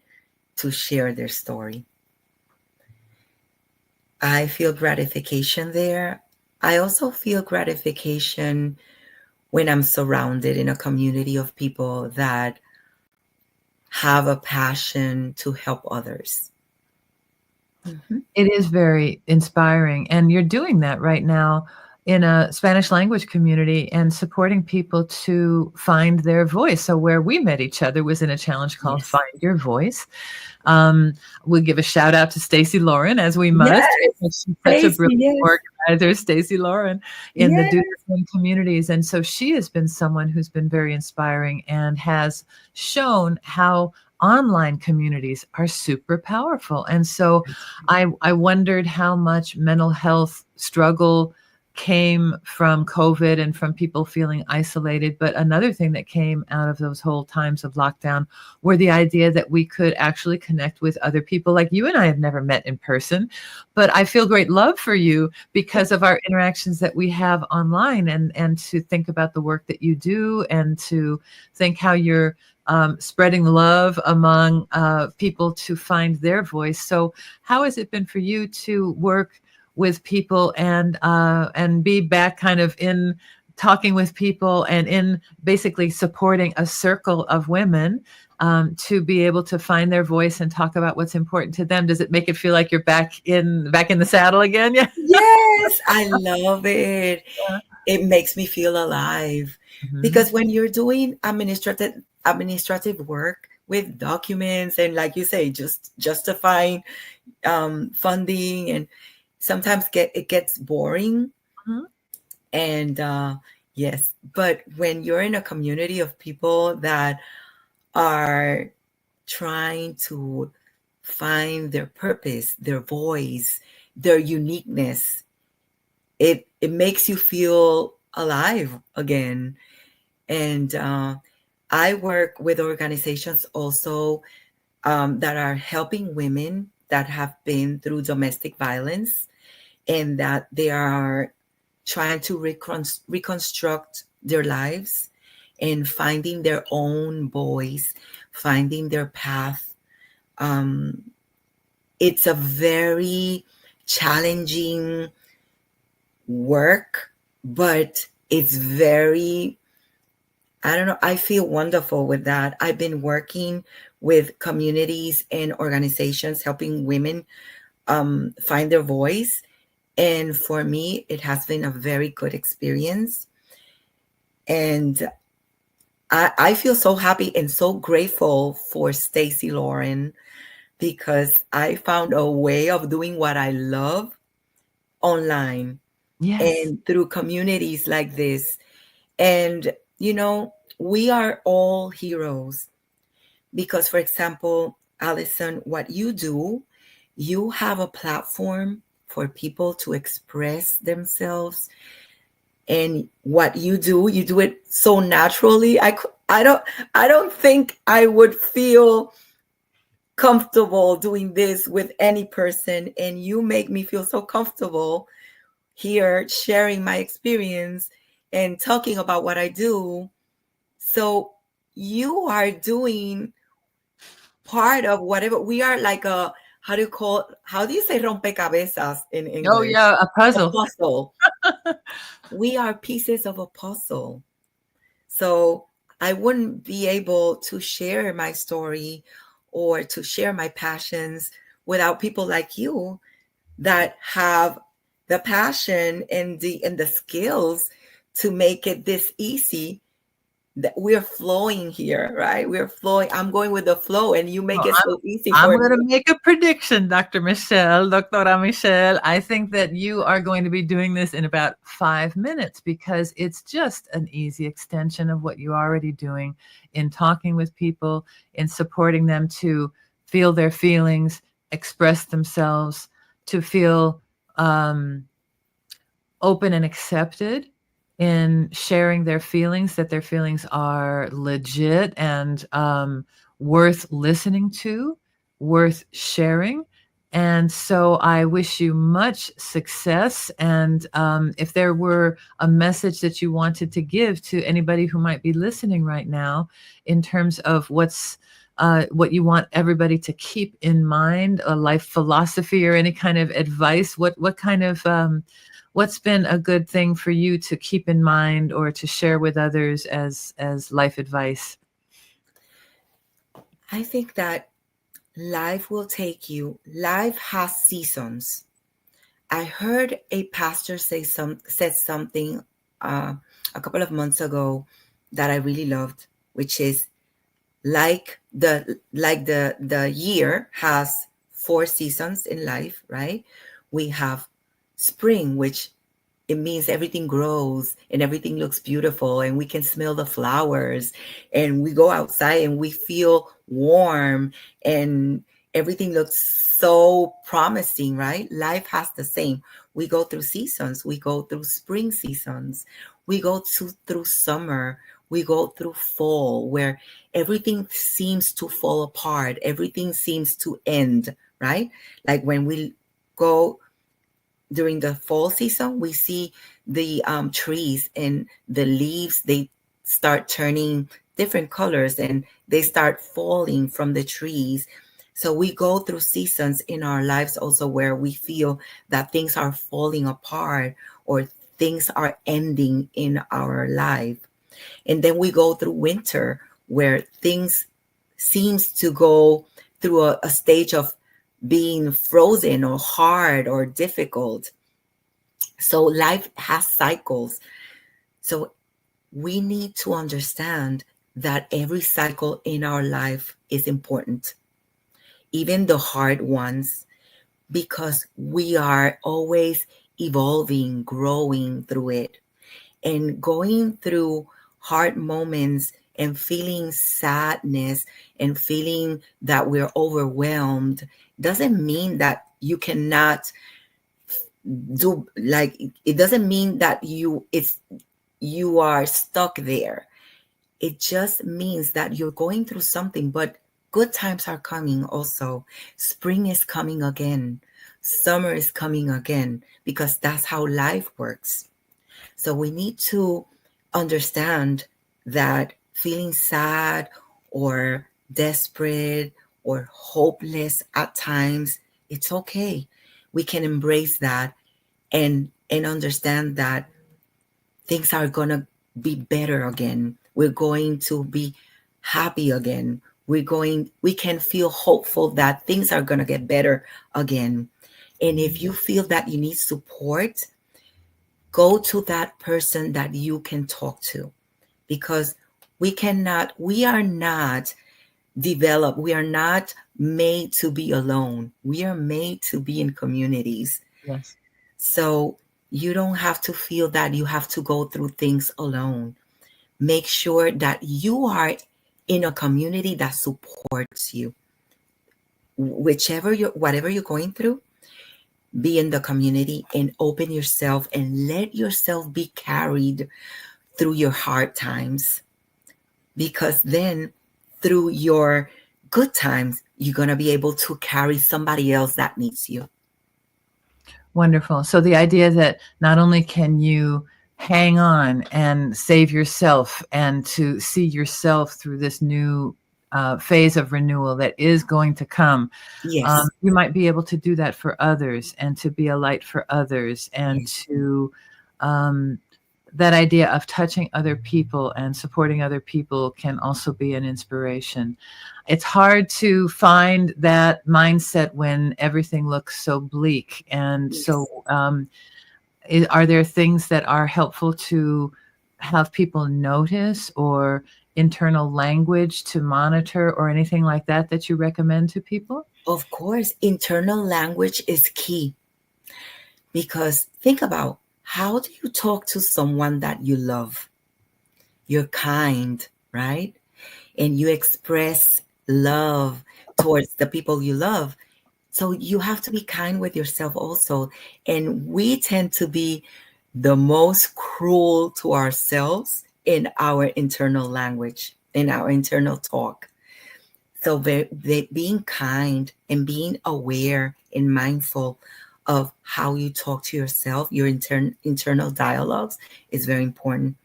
to share their story, I feel gratification there. I also feel gratification when I'm surrounded in a community of people that have a passion to help others. Mm-hmm. It is very inspiring, and you're doing that right now in a Spanish language community and supporting people to find their voice. So where we met each other was in a challenge called Yes. Find Your Voice. We'll give a shout out to Stacy Lauren, as we must, Yes, because she's such a Stacy, brilliant yes. organizer, Stacy Lauren, in the Do Yes. the Same communities. And so she has been someone who's been very inspiring and has shown how online communities are super powerful. And so I wondered how much mental health struggle came from COVID and from people feeling isolated. But another thing that came out of those whole times of lockdown were the idea that we could actually connect with other people. Like you and I have never met in person, but I feel great love for you because of our interactions that we have online, and to think about the work that you do and to think how you're spreading love among people to find their voice. So how has it been for you to work with people and be back kind of in talking with people and in basically supporting a circle of women to be able to find their voice and talk about what's important to them? Does it make it feel like you're back in the saddle again? Yeah. Yes, I love it. It makes me feel alive Mhm. because when you're doing administrative work with documents and, like you say, just justifying funding, and sometimes it gets boring. Mhm. And yes, but when you're in a community of people that are trying to find their purpose, their voice, their uniqueness, it makes you feel alive again. And I work with organizations also that are helping women that have been through domestic violence and that they are trying to reconstruct their lives and finding their own voice, finding their path. Um, it's a very challenging work, but it's very, I don't know, I feel wonderful with that. I've been working with communities and organizations helping women find their voice. And for me, it has been a very good experience. And I feel so happy and so grateful for Stacy Lauren because I found a way of doing what I love online Yes. and through communities like this. And, we are all heroes because, for example, Allison, what you do, you have a platform for people to express themselves. And what you do it so naturally. I don't think I would feel comfortable doing this with any person, and you make me feel so comfortable here sharing my experience and talking about what I do. So you are doing part of whatever we are, like a, how do you say rompecabezas in Oh English? yeah, a A puzzle. puzzle. We are pieces of a puzzle. So I wouldn't be able to share my story or to share my passions without people like you that have the passion and the skills to make it this easy. That we're flowing here, right? We're flowing. I'm going with the flow, and you make Well, it so easy I'm for going to me. make a prediction, Doctora Michelle. I think that you are going to be doing this in about 5 minutes because it's just an easy extension of what you're already doing in talking with people, in supporting them to feel their feelings, express themselves, to feel open and accepted in sharing their feelings, that their feelings are legit and worth listening to, worth sharing, And so I wish you much success. And if there were a message that you wanted to give to anybody who might be listening right now, in terms of what you want everybody to keep in mind, a life philosophy or any kind of advice, what kind of what's been a good thing for you to keep in mind or to share with others as life advice? I think that life will take you. Life has seasons. I heard a pastor said something a couple of months ago that I really loved, which is like the year has 4 seasons in life, right? We have spring, which it means everything grows and everything looks beautiful and we can smell the flowers and we go outside and we feel warm and everything looks so promising, right? Life has the same. We go through seasons. We go through spring seasons. We go through summer. We go through fall, where everything seems to fall apart. Everything seems to end, right? Like when we go during the fall season, we see the trees and the leaves, they start turning different colors and they start falling from the trees. So we go through seasons in our lives also where we feel that things are falling apart or things are ending in our life. And then we go through winter where things seems to go through a stage of being frozen or hard or difficult. So life has cycles. So we need to understand that every cycle in our life is important, even the hard ones, because we are always evolving, growing through it. And going through hard moments and feeling sadness and feeling that we're overwhelmed doesn't mean that you cannot do, like, it doesn't mean that you are stuck there. It just means that you're going through something, but good times are coming also. Spring is coming again. Summer is coming again, because that's how life works. So we need to understand that feeling sad or desperate or hopeless at times, it's okay. We can embrace that and understand that things are going to be better again. We're going to be happy again. We can feel hopeful that things are going to get better again. And if you feel that you need support, go to that person that you can talk to, because we are not developed. We are not made to be alone. We are made to be in communities. Yes. So you don't have to feel that you have to go through things alone. Make sure that you are in a community that supports you. Whatever you're going through, be in the community and open yourself and let yourself be carried through your hard times. Because then through your good times, you're going to be able to carry somebody else that needs you. Wonderful. So the idea that not only can you hang on and save yourself and to see yourself through this new phase of renewal that is going to come, Yes. you might be able to do that for others and to be a light for others and Yes. to that idea of touching other people and supporting other people can also be an inspiration. It's hard to find that mindset when everything looks so bleak. And Yes. so, are there things that are helpful to have people notice or internal language to monitor or anything like that that you recommend to people? Of course, internal language is key, because think about, how do you talk to someone that you love? You're kind, right? And you express love towards the people you love. So you have to be kind with yourself also. And we tend to be the most cruel to ourselves in our internal language, in our internal talk. So being kind and being aware and mindful of how you talk to yourself. Your internal dialogues is very important.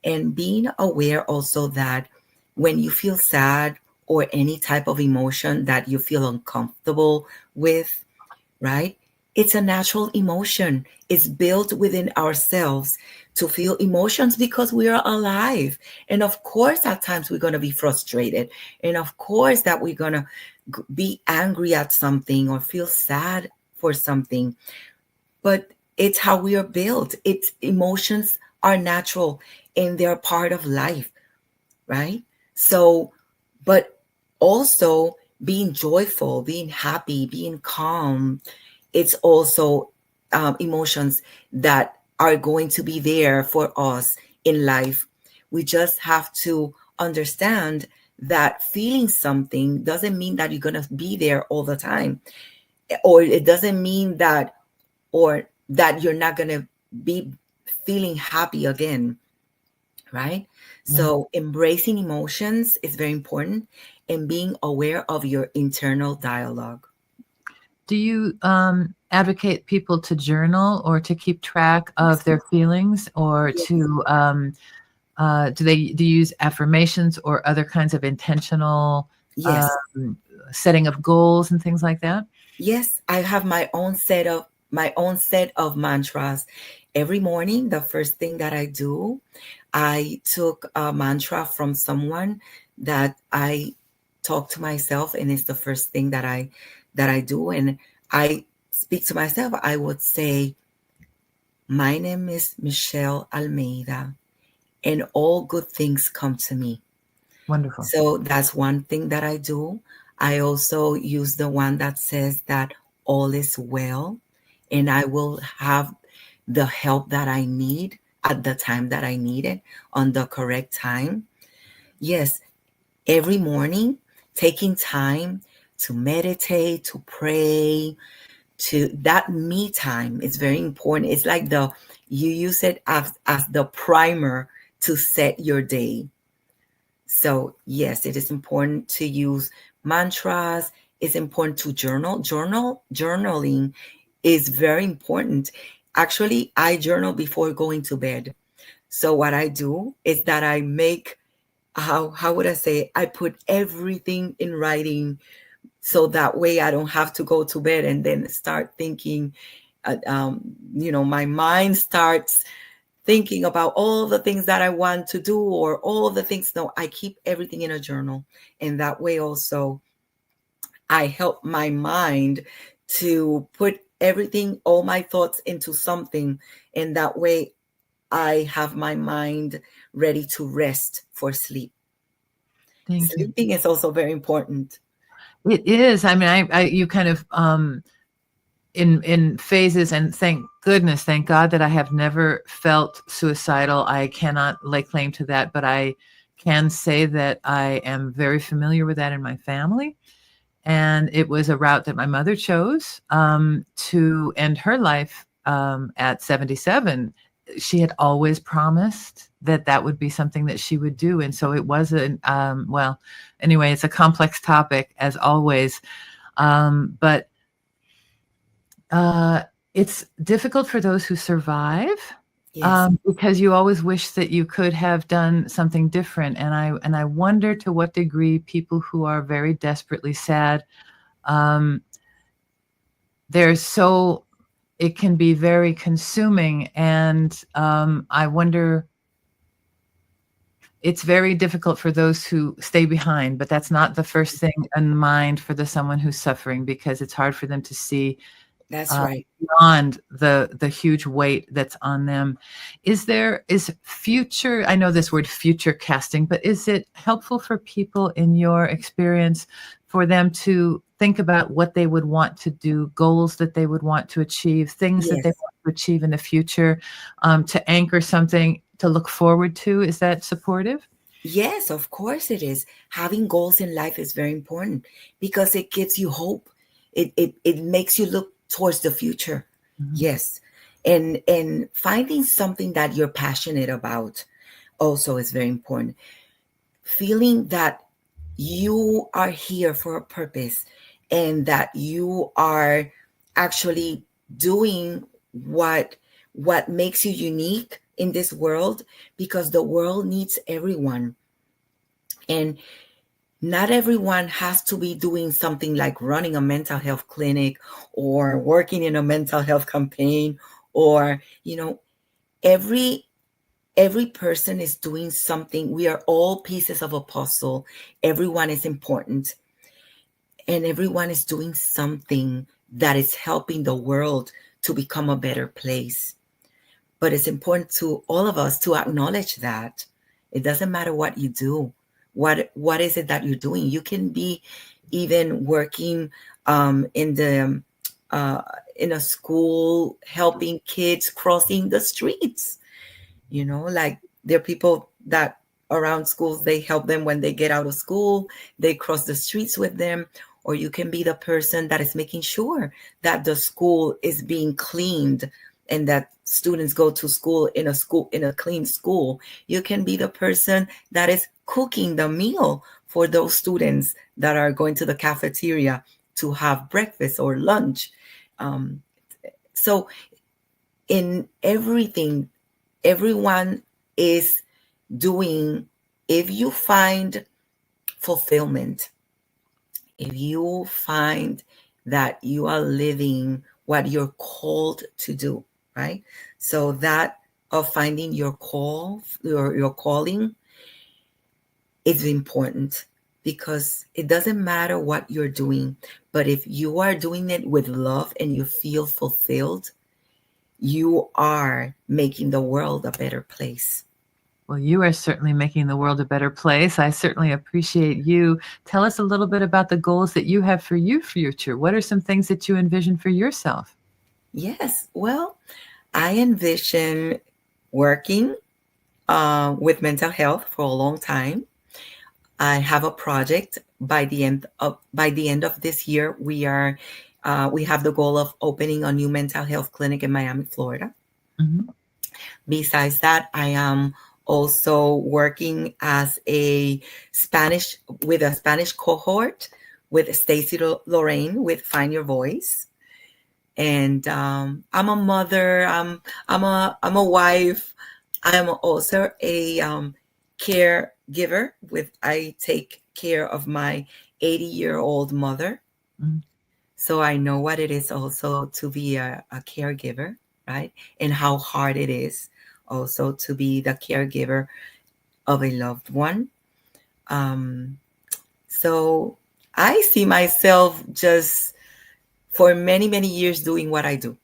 And being aware also that when you feel sad or any type of emotion that you feel uncomfortable with, right? It's a natural emotion. It's built within ourselves to feel emotions because we are alive. And of course, at times we're going to be frustrated. And of course, that we're going to be angry at something or feel sad for something. But it's how we are built. It's emotions are natural and they're part of life, right? So, but also being joyful, being happy, being calm, it's also emotions that are going to be there for us in life. We just have to understand that feeling something doesn't mean that you're going to be there all the time, or it doesn't mean that, or that you're not going to be feeling happy again, right? Yeah. So embracing emotions is very important, and being aware of your internal dialogue. Do you advocate people to journal or to keep track of their feelings, or Yes. to do you use affirmations or other kinds of intentional Yes. um, setting of goals and things like that? Yes, I have my own set of mantras. Every morning, the first thing that I do, I took a mantra from someone that I talk to myself, and it's the first thing that I do. And I speak to myself. I would say, "My name is Michelle Almeida, and all good things come to me." Wonderful. So that's one thing that I do. I also use the one that says that all is well and I will have the help that I need at the time that I need it on the correct time. Yes, every morning, taking time to meditate, to pray, to that me time is very important. It's like you use it as the primer to set your day. So, yes, it is important to use mantras. It's important to journaling is very important. Actually, I journal before going to bed. So what I do is that I make, how would I say, I put everything in writing, so that way I don't have to go to bed and then start thinking, my mind starts thinking about all the things that I want to do or all the things. No, I keep everything in a journal. And that way also I help my mind to put everything, all my thoughts into something. And that way I have my mind ready to rest for sleep. Thank you. Sleeping is also very important. It is. I mean, you kind of in phases, and thank goodness, thank God that I have never felt suicidal. I cannot lay claim to that, but I can say that I am very familiar with that in my family. And it was a route that my mother chose to end her life at 77. She had always promised that that would be something that she would do. And so it wasn't, well, anyway, it's a complex topic as always. But it's difficult for those who survive, Yes. because you always wish that you could have done something different. And I wonder to what degree people who are very desperately sad, um, there's so it can be very consuming, and I wonder, it's very difficult for those who stay behind, but that's not the first thing in mind for someone who's suffering, because it's hard for them to see That's uh, right. beyond the huge weight that's on them. Is future, I know this word future casting, but is it helpful for people in your experience for them to think about what they would want to do, goals that they would want to achieve, things that they Yes. want to achieve in the future, to anchor something to look forward to? Is that supportive? Yes, of course it is. Having goals in life is very important because it gives you hope. It makes you look towards the future. Mhm. Yes. And finding something that you're passionate about also is very important. Feeling that you are here for a purpose and that you are actually doing what makes you unique in this world, because the world needs everyone. And not everyone has to be doing something like running a mental health clinic or working in a mental health campaign, or, every person is doing something. We are all pieces of a puzzle. Everyone is important, and everyone is doing something that is helping the world to become a better place. But it's important to all of us to acknowledge that it doesn't matter what you do. What is it that you're doing? You can be even working in a school, helping kids crossing the streets. Like, there are people that around schools, they help them when they get out of school, they cross the streets with them. Or you can be the person that is making sure that the school is being cleaned and that students go to school in a clean school. You can be the person that is cooking the meal for those students that are going to the cafeteria to have breakfast or lunch. So in everything, everyone is doing. If you find fulfillment, if you find that you are living what you're called to do, right? So that of finding your call, your calling, is important, because it doesn't matter what you're doing, but if you are doing it with love and you feel fulfilled, you are making the world a better place. Well, you are certainly making the world a better place. I certainly appreciate you. Tell us a little bit about the goals that you have for your future. What are some things that you envision for yourself? Yes, well, I envision working with mental health for a long time. I have a project by the end of this year. We have the goal of opening a new mental health clinic in Miami, Florida. Mm-hmm. Besides that, I am also working as a Spanish cohort with Stacy Lorraine with Find Your Voice. And I'm a mother. I'm a wife. I'm also a caregiver. I take care of my 80-year-old mother. Mm-hmm. So I know what it is also to be a caregiver, right? And how hard it is also to be the caregiver of a loved one. So I see myself just for many, many years doing what I do.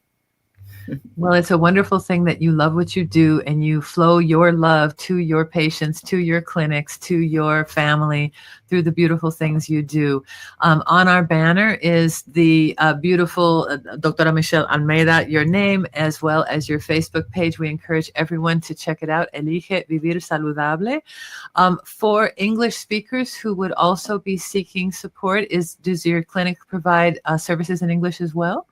Well, it's a wonderful thing that you love what you do and you flow your love to your patients, to your clinics, to your family through the beautiful things you do. On our banner is the beautiful Doctora Michelle Almeida, your name, as well as your Facebook page. We encourage everyone to check it out. Elige Vivir Saludable. For English speakers who would also be seeking support, does your clinic provide services in English as well?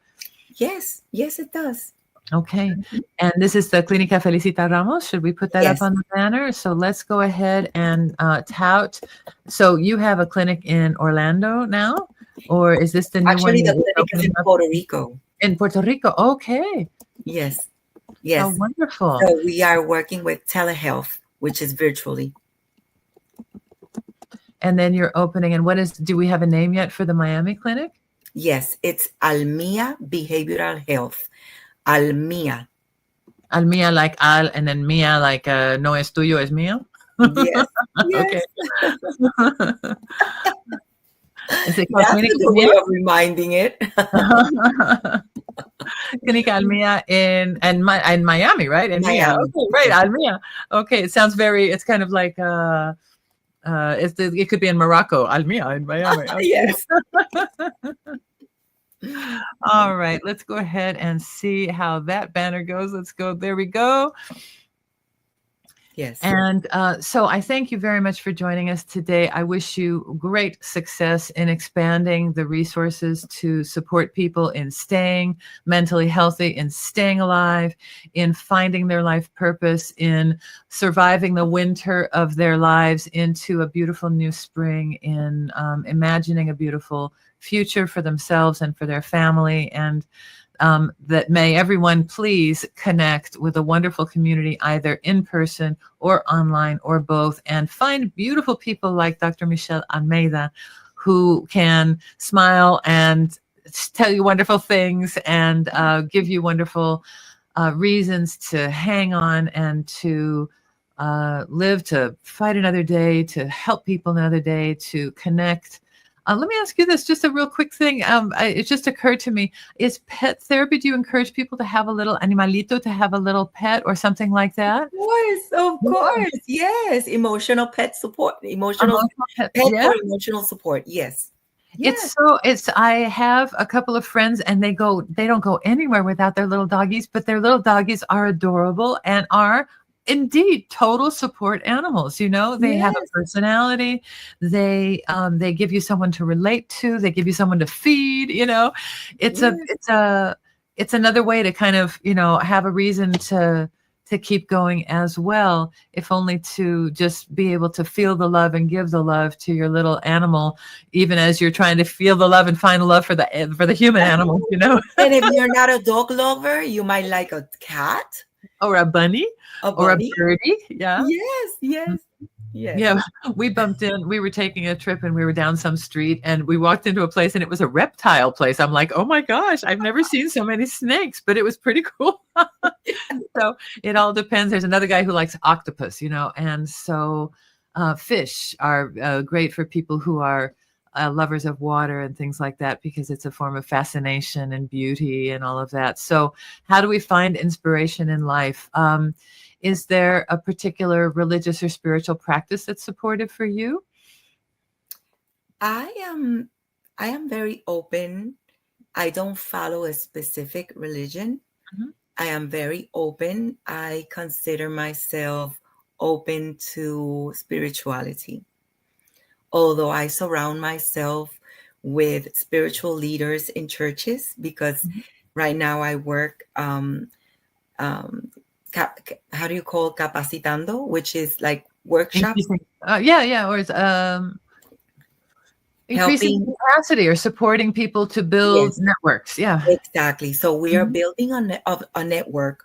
Yes, it does. Okay. And this is the Clínica Felicita Ramos. Should we put that Yes. up on the banner? So let's go ahead and tout. So you have a clinic in Orlando now? Or is this the new one? Actually, the clinic is in Puerto Rico. In Puerto Rico. Okay. Yes. How wonderful. So we are working with telehealth, which is virtually. And then you're opening, and do we have a name yet for the Miami clinic? Yes, it's Almeida Behavioral Health. Almeida. Almeida like al, and then mía like no es tuyo, es mío? Yes. Okay. Is it That's the way of reminding it. Clínica Almeida in Miami, right? In Miami. Okay, right, Almeida. Okay, it sounds it's kind of like it could be in Morocco, Almeida in Miami. Okay. Yes. All right, let's go ahead and see how that banner goes. Let's go. There we go. Yes. And so I thank you very much for joining us today. I wish you great success in expanding the resources to support people in staying mentally healthy, in staying alive, in finding their life purpose, in surviving the winter of their lives into a beautiful new spring, in imagining a beautiful future for themselves and for their family. And that may everyone please connect with a wonderful community, either in person or online or both, and find beautiful people like Dr. Michelle Almeida, who can smile and tell you wonderful things and give you wonderful reasons to hang on and to live, to fight another day, to help people another day, to connect. Let me ask you this, just a real quick thing. It just occurred to me, is pet therapy, do you encourage people to have a little animalito, to have a little pet or something like that? Of course. Yes. Emotional pet support, emotional pet Yeah. for emotional support. Yes. I have a couple of friends and they don't go anywhere without their little doggies, but their little doggies are adorable and are indeed total support animals. They have a personality. They give you someone to relate to. They give you someone to feed. It's another way to kind of have a reason to keep going as well, if only to just be able to feel the love and give the love to your little animal, even as you're trying to feel the love and find the love for the human animal. And if you're not a dog lover, you might like a cat. Or a bunny. Or a birdie. Yeah. Yes. Yeah. We bumped in, we were taking a trip and we were down some street and we walked into a place and it was a reptile place. I'm like, oh my gosh, I've never seen so many snakes, but it was pretty cool. So it all depends. There's another guy who likes octopus, and so fish are great for people who are lovers of water and things like that, because it's a form of fascination and beauty and all of that. So how do we find inspiration in life? Is there a particular religious or spiritual practice that's supportive for you? I am very open. I don't follow a specific religion. Mm-hmm. I am very open. I consider myself open to spirituality. Although I surround myself with spiritual leaders in churches, because right now I work, how do you call capacitando, which is like workshops? Or it's increasing capacity or supporting people to build networks. Yeah, exactly. So we are building a network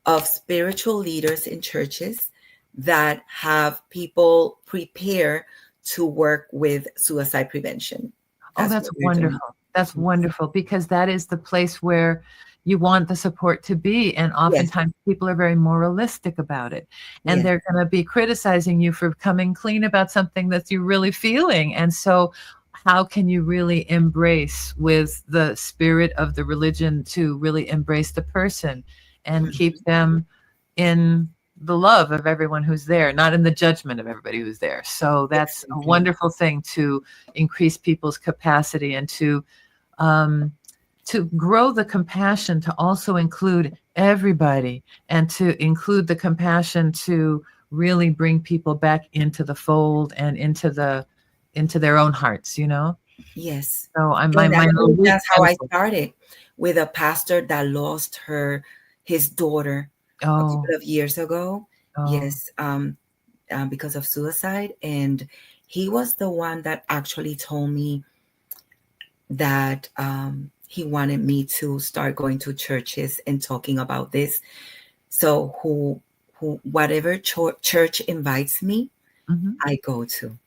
of spiritual leaders in churches that have people prepare to work with suicide prevention. That's wonderful. That's wonderful, because that is the place where you want the support to be. And oftentimes people are very moralistic about it. And they're going to be criticizing you for coming clean about something that you're really feeling. And so how can you really embrace with the spirit of the religion to really embrace the person and keep them in the love of everyone who's there, not in the judgment of everybody who's there. So that's a wonderful thing, to increase people's capacity and to grow the compassion to also include everybody, and to include the compassion to really bring people back into the fold and into their own hearts, Yes. So that's how I started, with a pastor that lost his daughter a couple of years ago. Yes. Because of suicide. And he was the one that actually told me that he wanted me to start going to churches and talking about this. So whatever church invites me, I go to.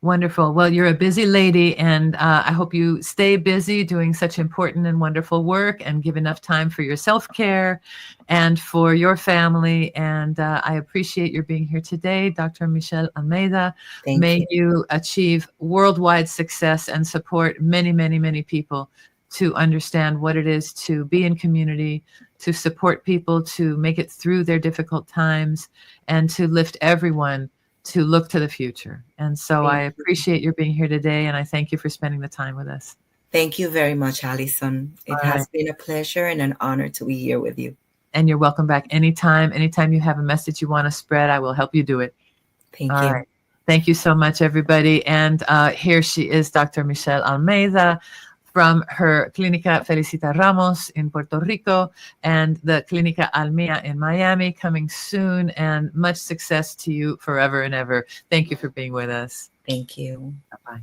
Wonderful. Well, you're a busy lady, and I hope you stay busy doing such important and wonderful work, and give enough time for your self-care and for your family. And I appreciate your being here today, Dr. Michelle Almeida. May you achieve worldwide success and support many, many, many people to understand what it is to be in community, to support people, to make it through their difficult times, and to lift everyone to look to the future. And so I appreciate your being here today, and I thank you for spending the time with us. Thank you very much, Allison. It has been a pleasure and an honor to be here with you. And you're welcome back anytime. Anytime you have a message you want to spread, I will help you do it. Thank you. Right. Thank you so much, everybody. And here she is, Dr. Michelle Almeida, from her Clínica Felicita Ramos in Puerto Rico and the Clínica Almia in Miami, coming soon, and much success to you forever and ever. Thank you for being with us. Thank you. Bye-bye.